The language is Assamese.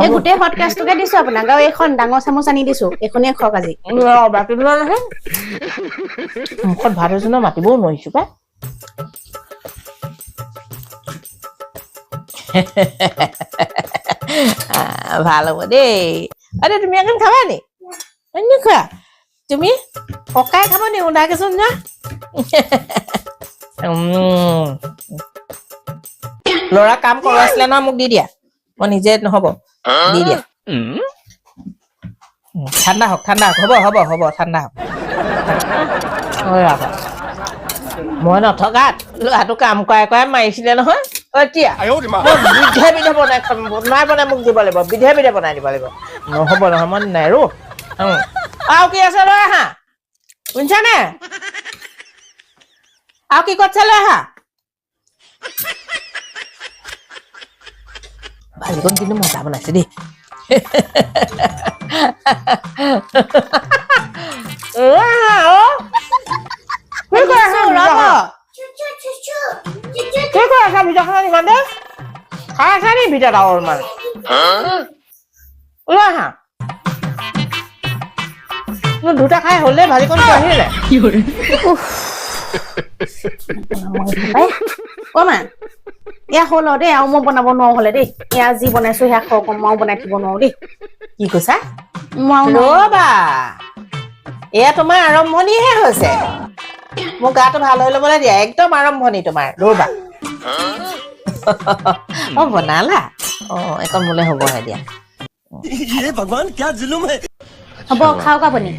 এই গোটেই হটকেছটোকে দিছো আপোনাক আৰু এইখন ডাঙৰ চামুচ আনি দিছো এইখনেই খক আজি বাকী নহয় মুখত ভাত হৈছে ন মাতিবও নোৱাৰিছো পাই ভাল হ'ব দেই আৰে তুমি এখন খাবা নি অন্য খোৱা তুমি ককাই খাব নি উদাকেচোন না ল'ৰা কাম কৰাইছিলে ন মোক দি দিয়া মই নিজে নহব দি দিয়া ঠাণ্ডা হওক হ'ব ঠাণ্ডা হওক মই নথকাত ল'ৰাটো কাম কৰাই মাৰিছিলে নহয় এতিয়া বিধে বনাই মোক দিব লাগিব বিধে বনাই দিব লাগিব নহ'ব নহয় মই নেৰো আৰু কি আছে লৈ আহা শুনিছানে আৰু কি কৰিছে লৈ আহা ভাজিকণ কিন্তু মজা বনাইছে দেই কি কৰি আছা ভিতৰখনত ইমান দেই খাই আছা নি ভিতৰত আৰু অলপমান লৈ আহা দুটা খাই হ'লে ভাজিকণ আহিলে কমা এয়া হ'ল দেই আৰু মই বনাব নোৱাৰো হলে দেই এয়া যি বনাইছো সেয়া খাওঁ কম মই বনাই থব নোৱাৰো দেই কি কৈছা মই ৰবা এয়া তোমাৰ আৰম্ভণিহে হৈছে মোৰ গাটো ভাল হৈ ল'বলৈ দিয়া একদম আৰম্ভণি তোমাৰ ৰবা অ বনালা অ একদম মোলে হ'বহে দিয়া ये भगवान क्या जुलुम है হ'ব খাওক আপুনি